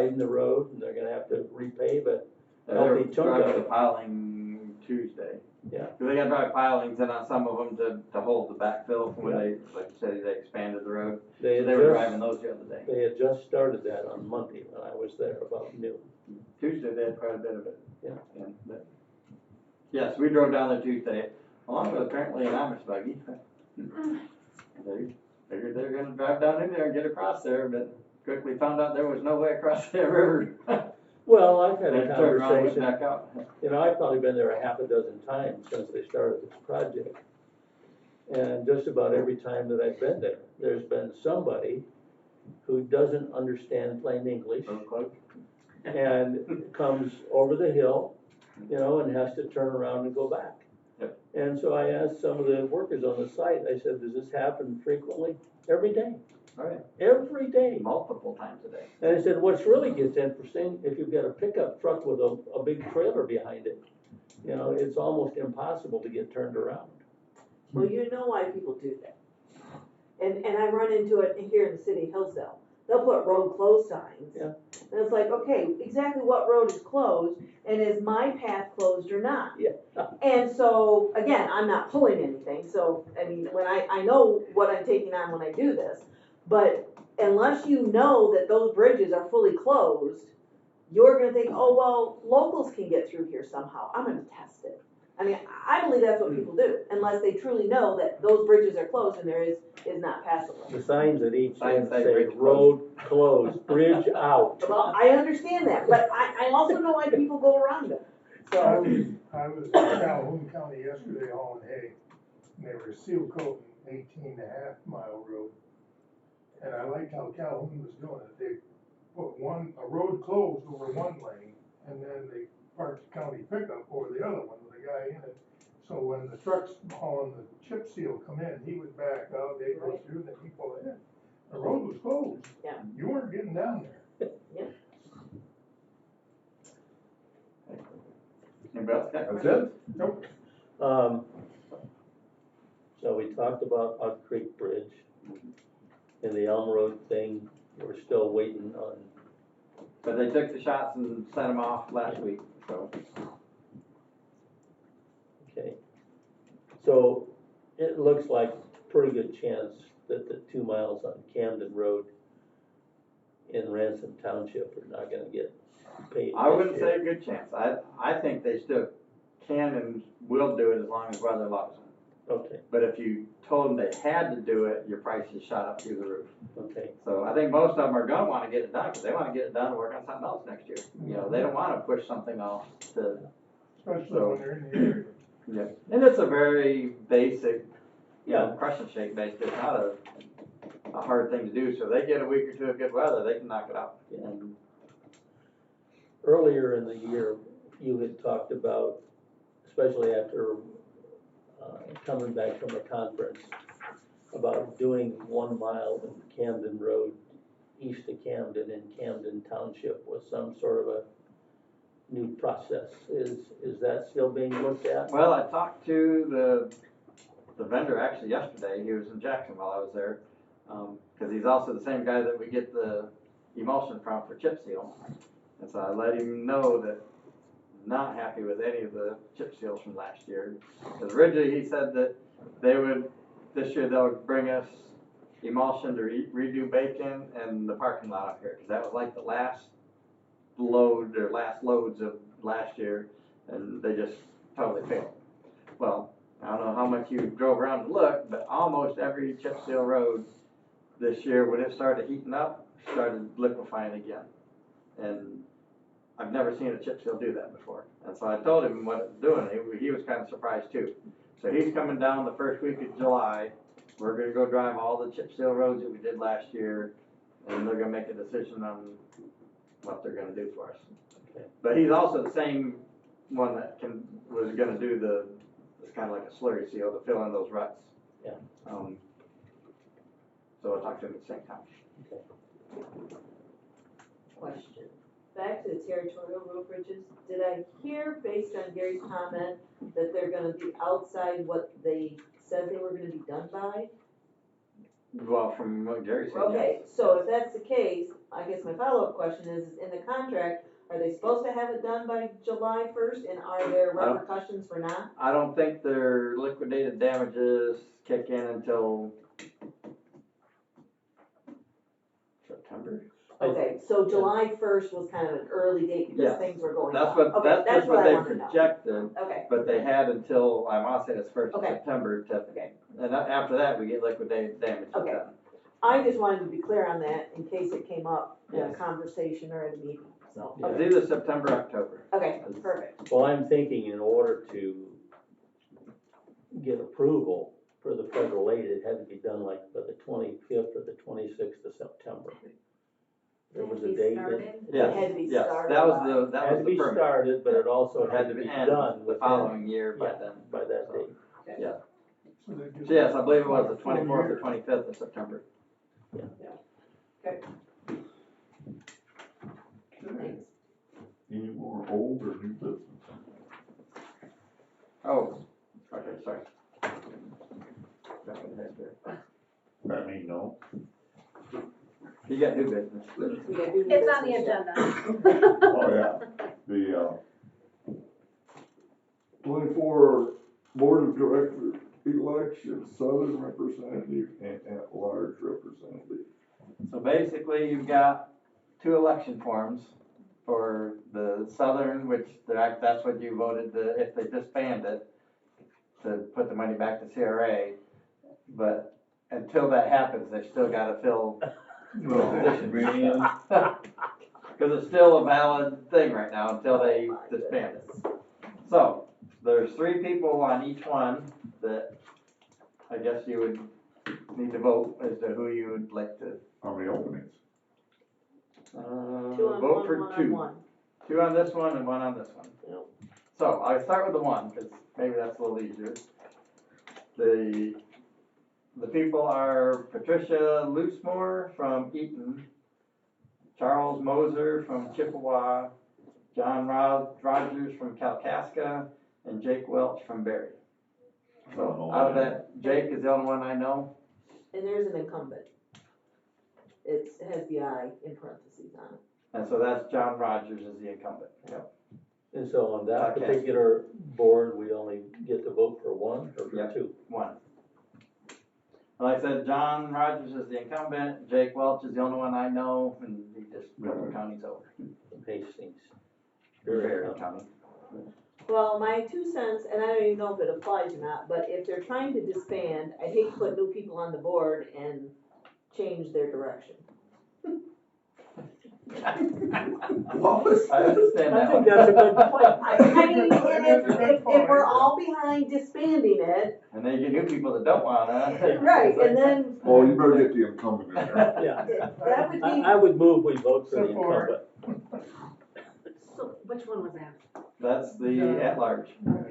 widen the road and they're gonna have to repave it. They're Healthy chunk of driving the it. piling Tuesday. Yeah. Cause they gotta drive pilings in on some of them to hold the backfill from when they, like you said, they expanded the road. They So they were driving those the other day. They had just started that on Monday when I was there about noon. Tuesday they had quite a bit of it. Yeah. Yes, we drove down there Tuesday, along with apparently an Amish buggy. They figured they were gonna drive down in there and get across there, but quickly found out there was no way across that river. Well, I've had a They turned around and went conversation, back out. you know, I've probably been there a half a dozen times since they started this project. And just about every time that I've been there, there's been somebody who doesn't understand plain English and comes over the hill, you know, and has to turn around and go back. Yep. And so I asked some of the workers on the site, I said, does this happen frequently? Every day. Oh, yeah. Every day. Multiple times a day. And I said, what's really gets interesting, if you've got a pickup truck with a big trailer behind it, you know, it's almost impossible to get turned around. Well, you know why people do that. And I run into it here in the city of Hillsdale. They'll put road closed signs. Yeah. And it's like, okay, exactly what road is closed, and is my path closed or not? Yeah. And so, again, I'm not pulling anything, so, I mean, when I know what I'm taking on when I do this, but unless you know that those bridges are fully closed, you're gonna think, oh, well, locals can get through here somehow, I'm gonna test it. I mean, I believe that's what people do, unless they truly know that those bridges are closed and there is not passable. The signs at each end say bridge road closed, bridge out. Well, I understand that, but I also know why people go around it, I so. was in Calhoun County yesterday hauling hay, and they were seal coating 18.5 mile road. And I liked how Calhoun was doing it. They put a road closed over one lane, and then they parked the county pickup over the other one with a guy in it. So when the trucks hauling the chip seal come in, he would back out, they'd go through, and then he pull in. The road was closed. Yeah. You weren't getting down there. Yeah. Anybody else got That's questions? it? Nope. So we talked about Oak Creek Bridge and the Elm Road thing, we're still waiting on. But they took the shots and sent them off last week, so. Okay, so it looks like pretty good chance that the 2 miles on Camden Road in Ransom Township are not gonna get paid. I wouldn't this say year. a good chance. I think they still can and will do it as long as weather allows them. Okay, But if you told them they had to do it, your prices shot up through the roof. okay, So I think most of them are gonna wanna get it done, because they wanna get it done and work on something else next year. You know, they don't wanna push something off to, Especially when they're in the area. yeah. And it's a very basic, you know, Yeah. crush and shake basically. It's not a hard thing to do. So if they get a week or two of good weather, they can knock it out. Yeah. And earlier in the year, you had talked about, especially after coming back from a conference, about doing 1 mile in Camden Road, east of Camden in Camden Township with some sort of a new process. Is that still being looked at? well, I talked to the vendor actually yesterday. He was in Jackson while I was there, because he's also the same guy that we get the emulsion from for chip seal. And so I let him know that I'm not happy with any of the chip seals from last year. Because originally he said that this year they'll bring us emulsion to redo Bacon and the parking lot up here, because that was like the last load or last loads of last year, and they just totally failed. Well, I don't know how much you drove around and looked, but almost every chip seal road this year, when it started heating up, started liquefying again. And I've never seen a chip seal do that before. And so I told him what it's doing. He was kind of surprised too. So he's coming down the first week of July. We're gonna go drive all the chip seal roads that we did last year, and they're gonna make a decision on what they're gonna do for us. Okay. But he's also the same one that was gonna do it's kind of like a slurry seal to fill in those ruts. Yeah. So I talked to him at the same time. Okay. Question. Back to the territorial road bridges, did I hear, based on Gary's comment, that they're gonna be outside what they said they were gonna be done by? Well, from what Gary said, Okay, yes. so if that's the case, I guess my follow-up question is, in the contract, are they supposed to have it done by July first, and are there repercussions for not? I don't think their liquidated damages kick in until September. Okay, so July first was kind of an early date because Yes. things were going That's up. what, Okay, that's just what I they wanted to know. projected, Okay, but they had until, I wanna say it's first of Okay. September to, okay. and after that, we get liquidated damages Okay. done. I just wanted to be clear on that in case it came up in a Yes. conversation or at a meeting, so, It's okay, either September, or October. okay, perfect. Well, I'm thinking in order to get approval for the federal aid, it had to be done like by the 25th or the 26th of September. There was a date that. Yes, had to be yes, started that was by- the, that Had was to the be permit. started, but it also had to be end done the within, following year by yeah, then. by that date. So they just- So yes, I believe it was the Full 24th or year. 25th of September. Thanks. Any more old or new business? Oh, okay, sorry. Jumping ahead there. I mean, no. You got new business. We gotta do It's on the business yet. agenda. Oh, yeah, the, 24 Board of Directors election, Southern representative and at-large representative. So basically, you've got two election forms for the Southern, which that's what you voted to, if they disband it, to put the money back to CRA. But until that happens, they still gotta fill Oh, positions. man. Cause it's still a valid thing right now until they Oh, my disband it. goodness. So, there's 3 people on each one that I guess you would need to vote as to who you would like to, How many openings? Two on vote one, for one on 2. one. 2 on this one and 1 on this one. Yep. So, I'll start with the 1, cause maybe that's a little easier. The people are Patricia Loosemore from Eaton, Charles Moser from Chippewa, John Rogers from Kalkaska, and Jake Welch from Berry. So, out of that, Jake is the only one I know. And there's an incumbent. It has the I in parentheses on it. And so that's John Rogers is the incumbent. Yep. And so on that Okay. particular board, we only get to vote for 1 or for Yep. 2? 1. Like I said, John Rogers is the incumbent, Jake Welch is the only one I know, and he just a couple counties over. From Hastings. Berry County. Well, my 2 cents, and I don't even know if it applies or not, but if they're trying to disband, I hate to put new people on the board and change their direction. What? I understand I that think one. that's a good point. I mean, and if we're all behind disbanding it, And then you get new people that don't wanna. right, and then Oh, you better get the incumbent in there. Yeah, that would be, I would move we vote for the Support. incumbent. So, which one was that? That's the at-large. John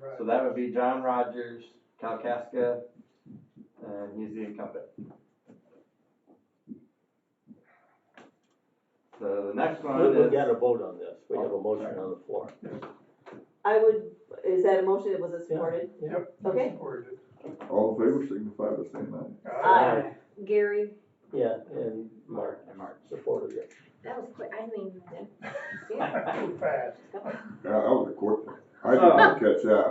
Rice. So that would be John Rogers, Kalkaska, and he's the incumbent. So the next one We is, got to vote on this. We have a motion on the floor. I would, is that a motion, was it supported? Yep. Okay. Supported. All in favor, signify by saying aye. Aye. Gary, Yeah, and Mark and Mark. supported it. that was quick, I didn't even. Too fast. Yeah, that was a quick one. I did not catch that.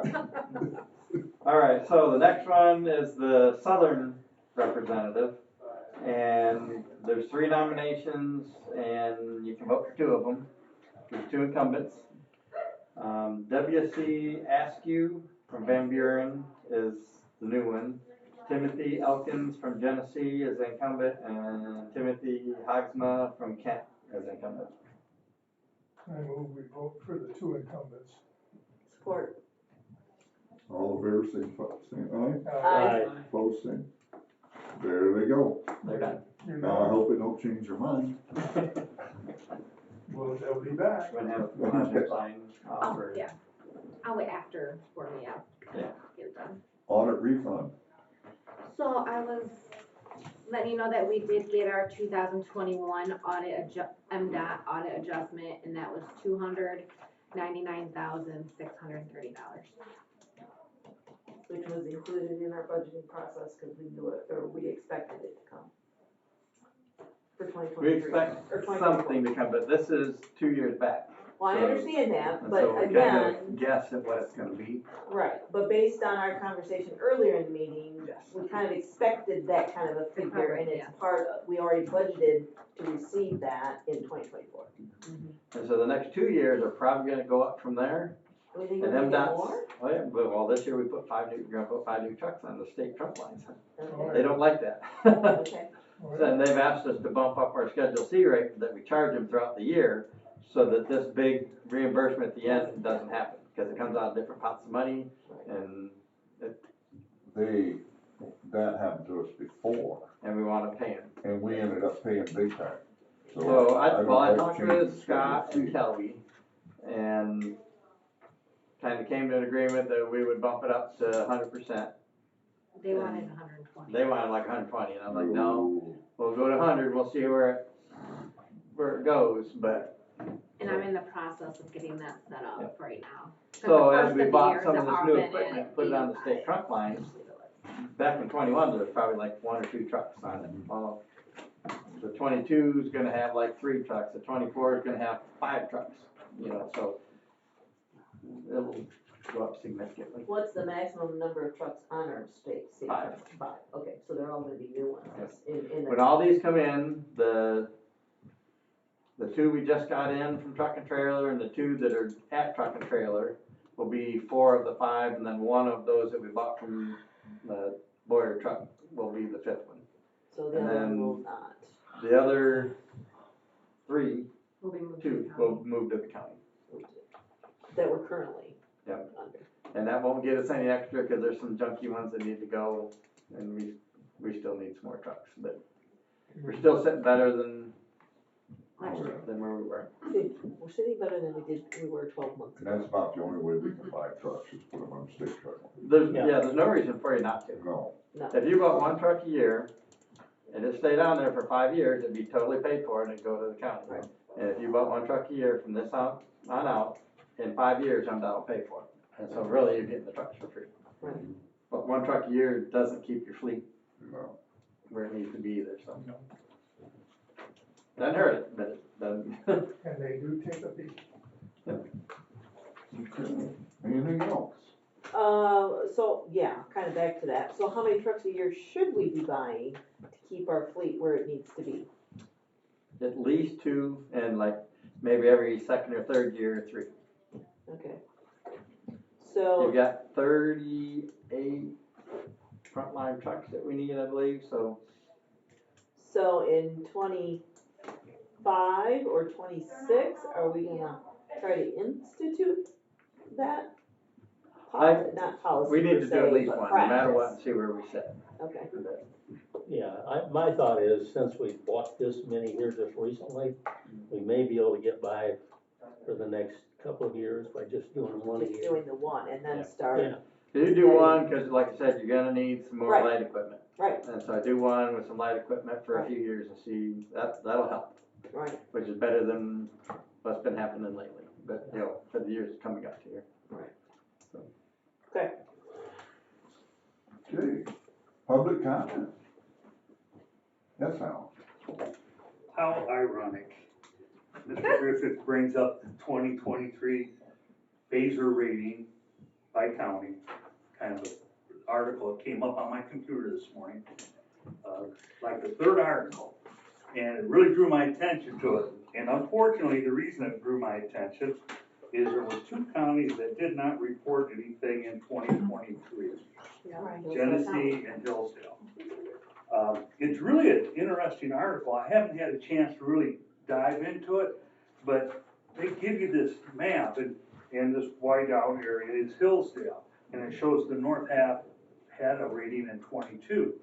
All right, so the next one is the Southern representative, and there's 3 nominations, and you can vote for 2 of them. There's 2 incumbents. W.C. Askew from Van Buren is the new one. Timothy Elkins from Genesee is the incumbent, and Timothy Hogsma from Kent is the incumbent. I move we vote for the 2 incumbents. Support. All in favor, signify by saying aye. Aye. Opposed, same. There they go. They're done. You Now, I know, hope it don't change your mind. well, they'll be back. We're gonna have a sign off Oh, for. yeah, I'll wait after for me, Yeah. get it done. Audit refund. So I was letting you know that we did get our 2021 MDOT audit adjustment, and that was $299,630. Which was included in our budgeting process because we knew it, or we expected it to come. for We 2023? expect Or 2024? something to come, but this is 2 years back. Well, I so- understand that, And but so we again, kind of guess at what it's gonna be. right, but based on our conversation earlier in the meeting, Yes. we kind of expected that kind of a figure, and it's Yeah. part of, we already budgeted to receive that in 2024. And so the next 2 years are probably gonna go up from there. Do we think And we're them gonna get dots, more? oh yeah, well, this year we're gonna put 5 new trucks on the state truck lines. Okay. They don't like that. Okay, And they've asked us to bump up our Schedule C rate that we charge them throughout the year, so that this big reimbursement at the end doesn't happen, because it comes out of different pots of money, and, That happened to us before, and we wanna pay them. and we ended up paying big time. So I don't like talked changing with Scott and Schedule Kelby, and kinda came to an agreement that we would bump it up to 100%. They wanted 120. They wanted like 120, and C. I'm like, no, we'll go to 100, we'll see where it goes, but. And I'm in the process of getting that set up right now. 'Cause So the as first we of the bought years some of have this all new been equipment, at put it on the 85. state truck lines, back in 21, there was probably like 1 or 2 trucks on it. Well, the 22 is gonna have like 3 trucks, the 24 is gonna have 5 trucks, so it'll go up significantly. what's the maximum number of trucks on our state? 5. 5, okay, so they're all gonna be new ones in the. When all these come in, the 2 we just got in from truck and trailer, and the 2 that are at truck and trailer will be 4 of the 5, and then 1 of those that we bought from the Boyer truck will be the 5th one. So the and other one then- will not. The other 3, Will be moved to 2 the county. will move to the county. That we're currently Yep. under. And that won't get us any extra, cause there's some junky ones that need to go, and we still need some more trucks, but we're still sitting better than Last year. where we were. We're sitting better than we were 12 months And ago. that's about the only way we can buy trucks, is put them on the state truck. There's Yeah. there's no reason for you not to. No, No, If you bought 1 truck a year, and it stayed on there for 5 years, it'd be totally paid for, and it'd go to the county. Right. And if you bought 1 truck a year from this on out, in 5 years, MDOT will pay for it. And so really, you're getting the trucks for free. Right. But 1 truck a year doesn't keep your fleet no. where it needs to be either, so. Doesn't hurt it, but it doesn't. And they do take a beat. Okay. Anything else? so, yeah, kind of back to that. So how many trucks a year should we be buying to keep our fleet where it needs to be? At least 2, and like maybe every 2nd or 3rd year, 3. Okay. You've So, got 38 frontline trucks that we need, I believe, so. in 25 or 26, are we gonna try to institute that? Not policy We need per to do at se, least but one, no matter what, and practice. see where we sit. Okay, Yeah, my thought is, since we bought this many here just recently, we may be able to get by for the next couple of years by just doing one a just year. doing the one and then Yeah. start, Yeah. You do one, cause like I said, you're gonna need some more Right. light equipment. right, And so I do one with some light equipment for a Right. few years and see, that'll help, right, which is better than what's been happening lately. But, for the years coming up here. okay. Okay, public comment. Yes, Al? How ironic. Mr. Griffith brings up the 2023 phaser rating by county, kind of an article that came up on my computer this morning, like the 3rd article, and it really drew my attention to it. And unfortunately, the reason it drew my attention is there was 2 counties that did not report anything in 2023. Right. Genesee and Hillsdale. It's really an interesting article. I haven't had a chance to really dive into it, but they give you this map, and this white out area is Hillsdale, and it shows the north half had a rating in 22.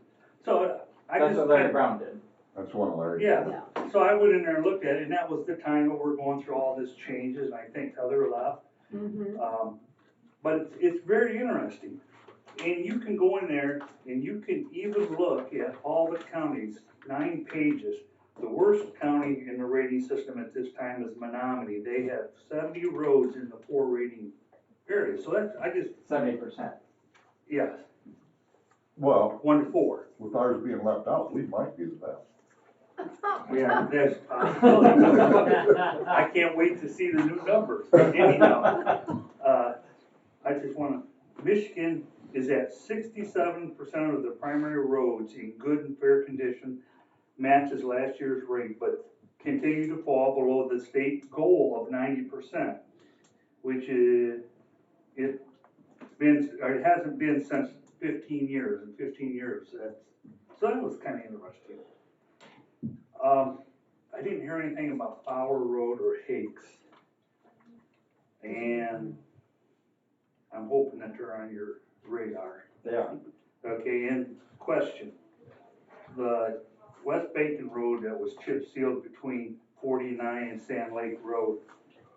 So I That's just. what Larry Brown did. That's one of Larry's. Yeah, so I went in there and looked at it, and that was the time that we're going through all this changes, and I think Heather left. But it's very interesting. And you can go in there and you can even look at all the counties, 9 pages. The worst county in the rating system at this time is Menominee. They have 70 roads in the 4 rating area. So that's, 70%. yes, Well, 1 to 4. with ours being left out, we might be the best. We are. That's possibility. I can't wait to see the new numbers. Anyhow, I just wanna, Michigan is at 67% of the primary roads in good and fair condition, matches last year's rate, but continue to fall below the state goal of 90%, which is, it hasn't been since 15 years, and 15 years, so that was kinda interesting. I didn't hear anything about Fowler Road or Hakes. And I'm hoping that they're on your radar. They are. Okay, and question, the West Bacon Road that was chip sealed between 49 and Sand Lake Road,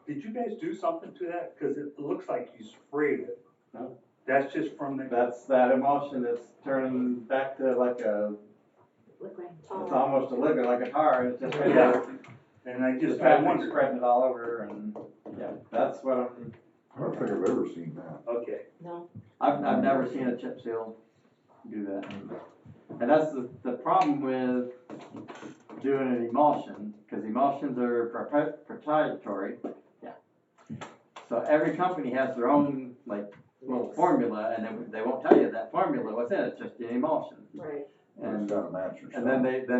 did you guys do something to that? Cause it looks like you sprayed it. No. That's just from the. That's that emulsion that's turning back to like a, Liquid. it's almost a liquid, like a tar, and it's just. Yeah. And I Just just, I kind of wondered. spreading it all over, and, yeah, that's what I'm, I don't think I've ever seen that. Okay, No, I've never seen a chip seal do that. And that's the problem with doing an emulsion, because emulsions are proprietary, yeah. So every company has their own, like, little formula, and they won't tell you that formula, what's in it, it's just the emulsion. right. It's And, gotta match your and then stuff.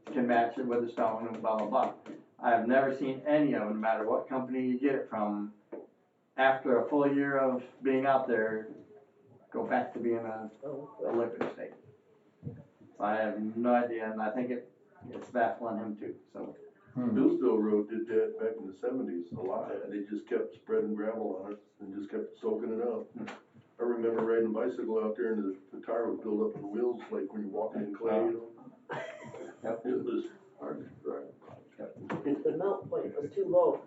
they can match it with the stone and blah, blah, blah. I've never seen any of them, no matter what company you get it from, after a full year of being out there, go back to being a liquid state. So I have no idea, and I think it's baffling him too, so. Hillsdale Road did that back in the 70s a lot, and they just kept spreading gravel on it and just kept soaking it up. I remember riding a bicycle out there and the tire would build up in the wheels, like when you're walking in clay, you know? Yep. It was hard to drive. The melt point was too low.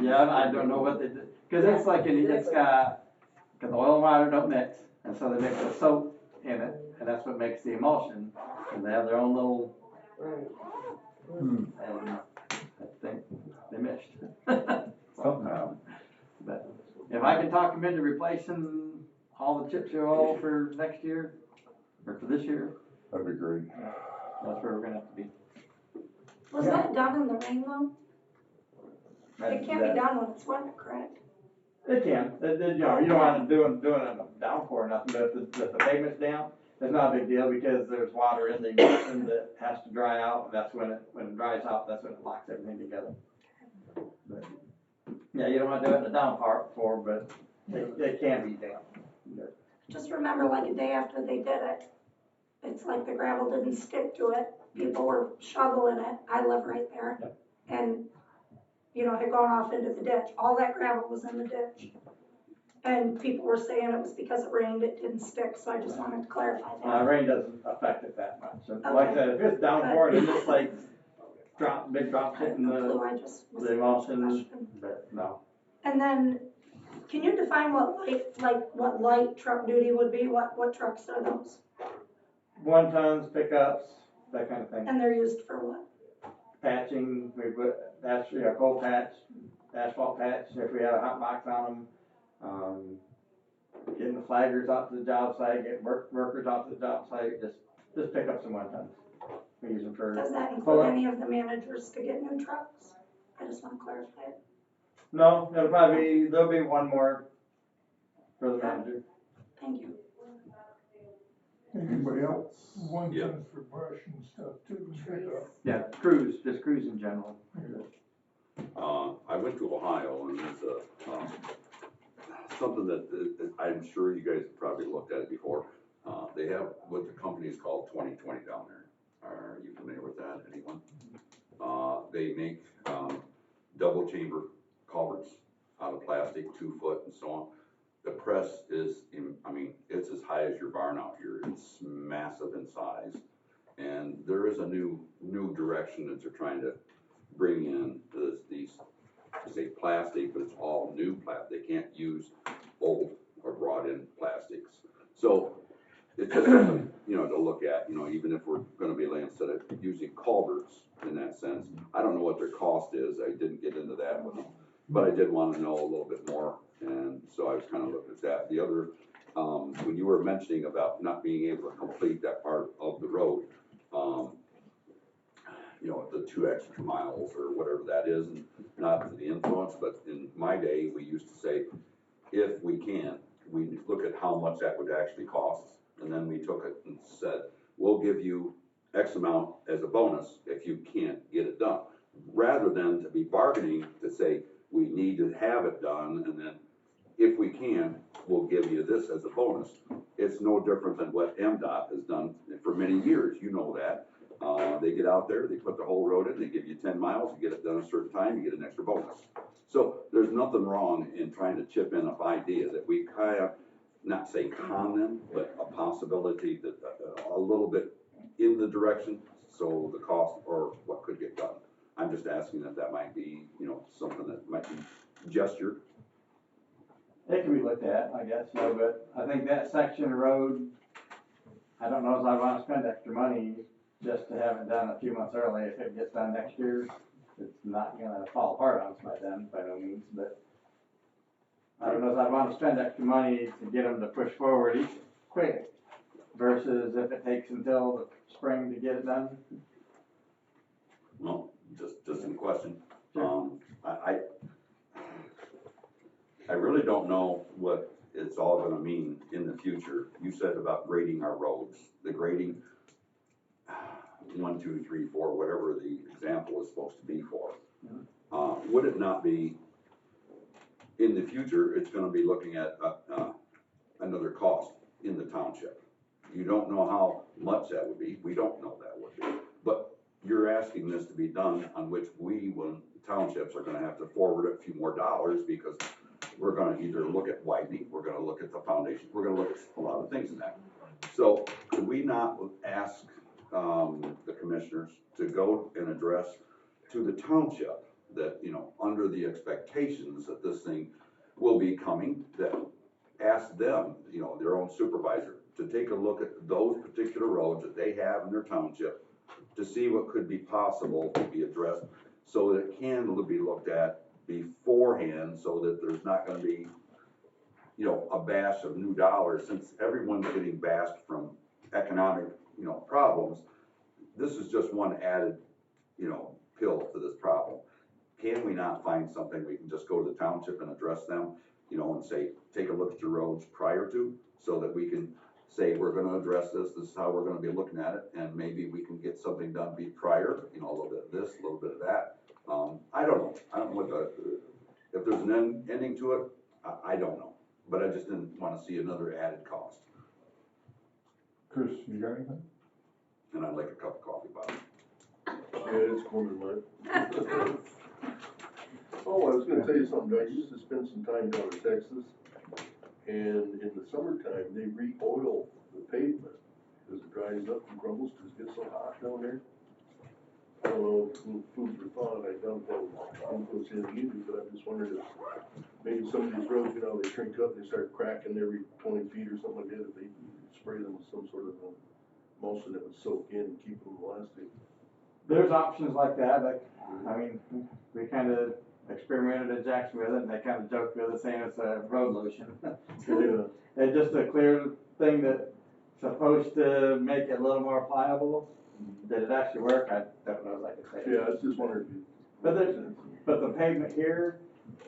Yeah, I don't know what they did, cause it's like, it's got, cause oil and water don't mix, and so they mix the soap in it, and that's what makes the emulsion, and they have their own little, Right. and I think they mixed. Something happened. But if I can talk them into replacing all the chip seal oil for next year, or for this year, That'd be great. that's where we're gonna have to be. Was that done in the rain though? It can't be That- done when it's wet, correct? It can, you know, you don't wanna do it a downpour or nothing, but if the pavement's down, it's not a big deal, because there's water in the emulsion that has to dry out, and that's when it dries out, that's when it locks everything together. But, yeah, you don't wanna do it in a downpour, but it can be damp. Just remember, like a day after they did it, it's like the gravel didn't stick to it. People were shoveling it. I live right there. Yep. And, you know, it had gone off into the ditch. All that gravel was in the ditch. And people were saying it was because it rained, it didn't stick, so I just wanted to clarify that. Rain doesn't affect it that much, and like I said, if it's downpour, it's just like big drops I have hitting no clue, the I just was emulsion, question. but no. And then, can you define what light truck duty would be? What trucks are those? 1 tons, pickups, that kind of thing. And they're used for what? Patching, we put, cold patch, asphalt patch, if we had a hot box on them. Getting the flaggers out to the job site, getting workers out to the job site, just pickups and 1 tons. We use them for. Does that include any of the managers to get new trucks? I just want to clarify it. No, there'll be 1 more for the manager. Thank you. Anybody else? 1 Yeah. ton for brush and stuff too, pick up. Yeah, just cruise in general. I went to Ohio and it's something that I'm sure you guys have probably looked at it before. They have what the company is called 2020 down there. Are you familiar with that, anyone? They make double chamber culverts out of plastic, 2 foot and so on. The press is, it's as high as your barn out here. It's massive in size. And there is a new direction that they're trying to bring in these, I say plastic, but it's all new plastic. They can't use old or brought in plastics. So it's just something, to look at, even if we're gonna be instead of using culverts in that sense. I don't know what their cost is. I didn't get into that with them, but I did want to know a little bit more. And so I was kind of looking at that. The other, when you were mentioning about not being able to complete that part of the road, the 2 extra miles or whatever that is, and not to the influence, but in my day, we used to say, if we can, we look at how much that would actually cost, and then we took it and said, we'll give you X amount as a bonus if you can't get it done, rather than to be bargaining to say, we need to have it done, and then if we can, we'll give you this as a bonus. It's no different than what MDOT has done for many years, you know that. They get out there, they put the whole road in, they give you 10 miles, you get it done a certain time, you get an extra bonus. So there's nothing wrong in trying to chip in an idea that we kind of, not say con them, but a possibility that a little bit in the direction, so the cost or what could get done. I'm just asking if that might be, something that might be gestured. It can be looked at, I guess, but I think that section of road, I don't know if I wanna spend extra money just to have it done a few months early. If it gets done next year, it's not gonna fall apart on us by then, by no means, but I don't know if I wanna spend extra money to get them to push forward quick versus if it takes until the spring to get it done. Well, just in question. Sure. I really don't know what it's all gonna mean in the future. You said about grading our roads, the grading, 1, 2, 3, 4, whatever the example is supposed to be for. Would it not be, in the future, it's gonna be looking at, another cost in the township. You don't know how much that would be, we don't know that would be, but you're asking this to be done on which when townships are gonna have to forward a few more dollars because we're gonna either look at widening, we're gonna look at the foundation, we're gonna look at a lot of things in that. So could we not ask the commissioners to go and address to the township that, under the expectations that this thing will be coming, that ask them, their own supervisor, to take a look at those particular roads that they have in their township to see what could be possible to be addressed so that it can be looked at beforehand so that there's not gonna be, a bash of new dollars since everyone's getting bashed from economic, problems. This is just one added, pill to this problem. Can we not find something we can just go to the township and address them, and say, take a look at your roads prior to, so that we can say, we're gonna address this is how we're gonna be looking at it, and maybe we can get something done prior, a little bit of this, a little bit of that. I don't know what if there's an ending to it, I don't know, but I just didn't wanna see another added cost. Chris, you got anything? And I'd like a cup of coffee, Bob. Yeah, it's corner mine. Oh, I was gonna tell you something, I used to spend some time down in Texas, and in the summertime, they re-oil the pavement, because it dries up and crumbles, because it gets so hot down there. I don't know, food for thought, I don't know influence in either, but I'm just wondering if maybe some of these roads, they shrink up, they start cracking every 20 feet or something like that, if they spray them with some sort of emulsion that would soak in and keep them elastic. There's options like that, we kinda experimented in Jackson with it, and they kinda joked with us saying it's a road lotion. It's just a clear thing that's supposed to make it a little more pliable. Did it actually work? I don't know if I could say. Yeah, I was just wondering if you. But the pavement here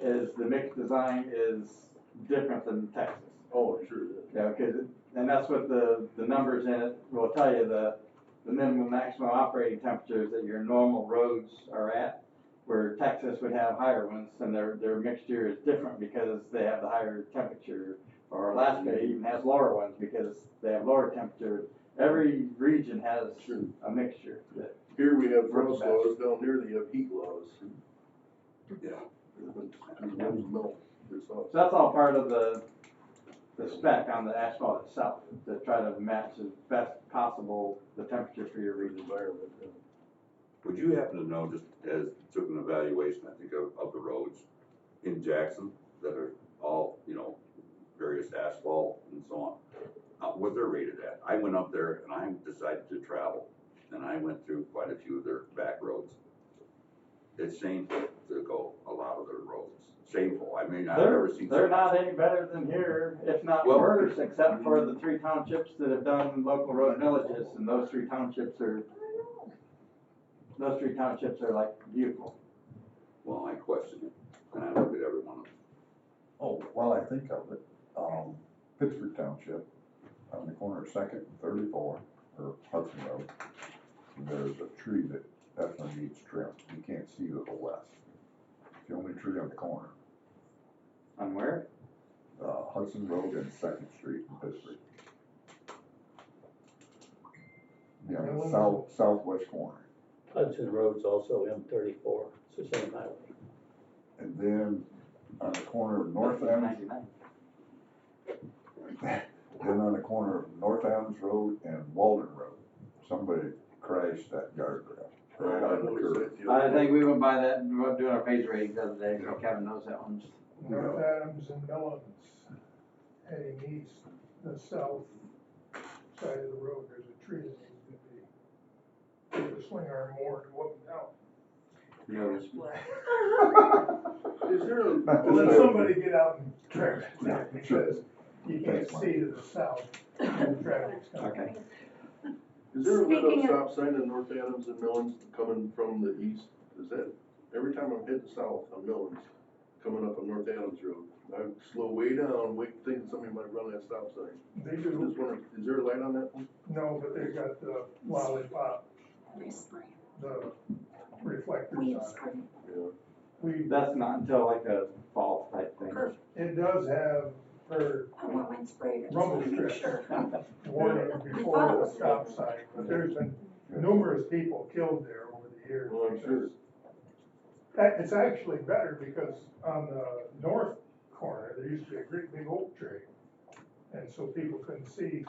the mixed design is different than Texas. Oh, sure it is. Yeah, and that's what the numbers in it will tell you, the minimum maximum operating temperatures that your normal roads are at, where Texas would have higher ones, and their mixture is different because they have the higher temperature, or Alaska even has lower ones because they have lower temperature. Every region has a mixture. Here we have frost laws, down there they have heat laws. Yeah. So that's all part of the spec on the asphalt itself, to try to match as best possible the temperature for your region environment. Would you happen to know, just as took an evaluation, I think, of the roads in Jackson that are all, various asphalt and so on, what they're rated at? I went up there and I decided to travel, and I went through quite a few of their back roads. It's shameful to go a lot of their roads. Shameful. I've never seen. They're not any better than here, if not worse, except for the 3 townships that have done local road villages, and those 3 townships are those three townships are like beautiful. Well, I question it, and I look at every one of them. Oh, well, I think of it, Pittsburgh Township, on the corner of Second and 34, or Hudson Road, there's a tree that definitely needs trimmed. You can't see to the west. It's the only tree on the corner. On where? Hudson Road and Second Street in Pittsburgh. Yeah, on the southwest corner. Hudson Road's also M34, it's the same highway. And then on the corner of North Adams, 99. then on the corner of North Adams Road and Walden Road, somebody crashed that guardrail right on the curb. I think we went by that, we were doing our phase rating the other day, so Kevin knows that one. North Adams and Mellons, heading east, the south side of the road, there's a tree that needs to be, with a swing arm more to whoop it out. No, Is there a, Well, let somebody get out and trim it, because you can't see to the south, when the traffic's coming. okay. is there a lit Speaking up stop sign in North Adams and Millens coming from the east? Is that, every time I'm heading south on Millens, coming up on North Adams Road, I slow way down, thinking somebody might run that stop sign. They Just do, wondering, is there a light on that one? no, but they got the lollipop, We spray, the reflectors we on spray. Yeah. it. That's not until like a fall type thing. Perfect. It does have her I want mine sprayed. I just rumble wanna make strip sure. warning I thought before it the was stop legal. sign, but there's been numerous people killed there over the years. Well, I'm sure. It's actually better because on the north corner, there used to be a great big oak tree. And so people couldn't see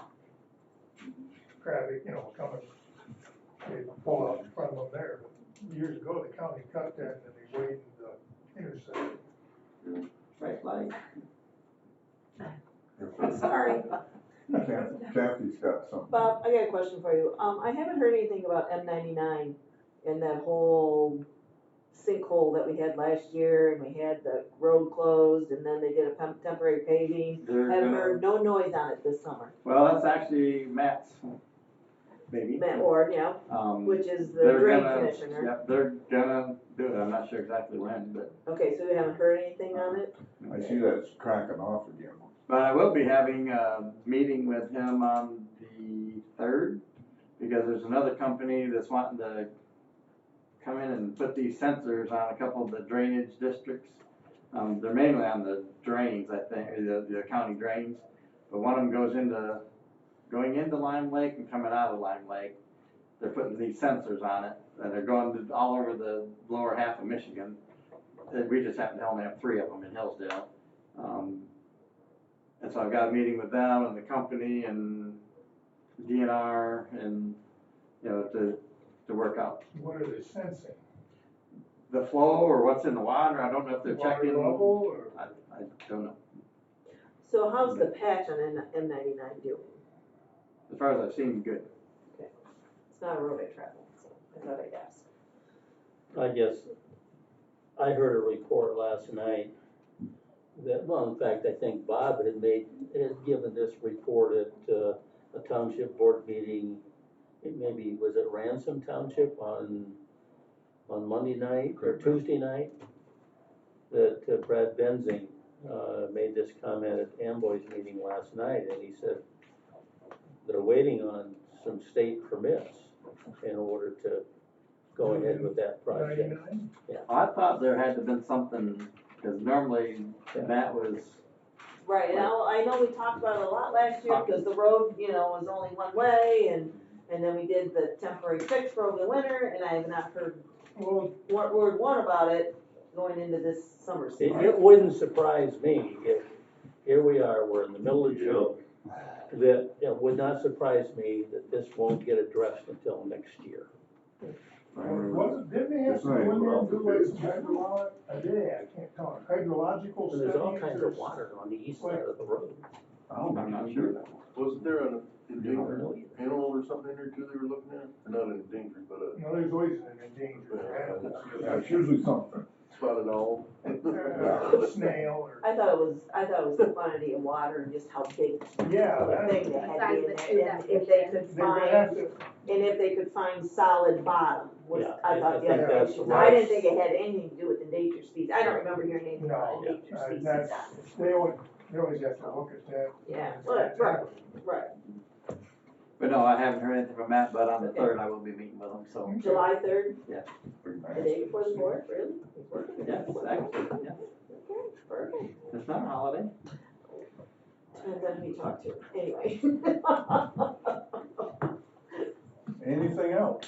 traffic, coming, they pull out in front of them there. But years ago, the county cut that and they widened the intersection. Right, like, Sorry. Kathy's got something. Bob, I got a question for you. I haven't heard anything about M99 and that whole sinkhole that we had last year, and we had the road closed, and then they did a temporary paving. they're Haven't gonna, heard no noise on it this summer. well, that's actually Matt's baby. Matt Ward, yeah, which is the They're drain gonna- commissioner. Yep, they're gonna do it, I'm not sure exactly when, but, Okay, so you haven't heard anything on it? I see that it's cracking off again. but I will be having a meeting with him on the 3rd, because there's another company that's wanting to come in and put these sensors on a couple of the drainage districts. They're mainly on the drains, I think, or the county drains, but one of them going into Lime Lake and coming out of Lime Lake. They're putting these sensors on it, and they're going all over the lower half of Michigan. And we just happen to only have 3 of them in Hillsdale. And so I've got a meeting with them and the company and DNR and, to work out What are they sensing? the flow or what's in the water. I don't know if they're Water checking. level or? I don't know. So how's the patch on M99 doing? As far as I've seen, good. It's not a road I travel, so I thought I'd ask. I guess, I heard a report last night that, well, in fact, I think Bob had given this report at a township board meeting. Was it Ransom Township on Monday night or Tuesday night? That Brad Benzing made this comment at Amboy's meeting last night, and he said they're waiting on some state permits in order to go ahead with that project. 99? I thought there had to been something, because normally that was, Right, and I know we talked about it a lot last year, because the road, was only one way, and then we did the temporary fix for over the winter, and I have not heard Well, word one about it going into this summer season. It wouldn't surprise me if, here we are, we're in the middle of June, that it would not surprise me that this won't get addressed until next year. didn't they have to go in there and do like some hydrologic, I can't talk, hydrological And studies? there's all kinds or of water on the east side of the road. I'm not sure. Wasn't there an You don't endangered know either. animal or something in there too they were looking at? Or not an endangered, but No, there's always an endangered animal. Yeah, it's usually something. spotted owl. Snail or, I thought it was the quantity of water and just how big yeah, of a that, thing they The had size to be of the in tube there, that and if they could they're gonna have find, to, and if they could find solid bottom, was, Yeah, I thought the think other that's issue. the I didn't right- think it had anything to do with endangered species, I don't remember hearing anything about no, endangered species that's, on they always have to look at that. Yeah, when right, it's right, happening. right, But no, I haven't heard anything from Matt, but on the Okay. 3rd I will be meeting with him, so. July 3rd, Pretty the nice. day before the 4th, really? He's working? Yes, actually, yeah. Okay, perfect. It's not a holiday. Depends on who you talk to, anyway. Anything else?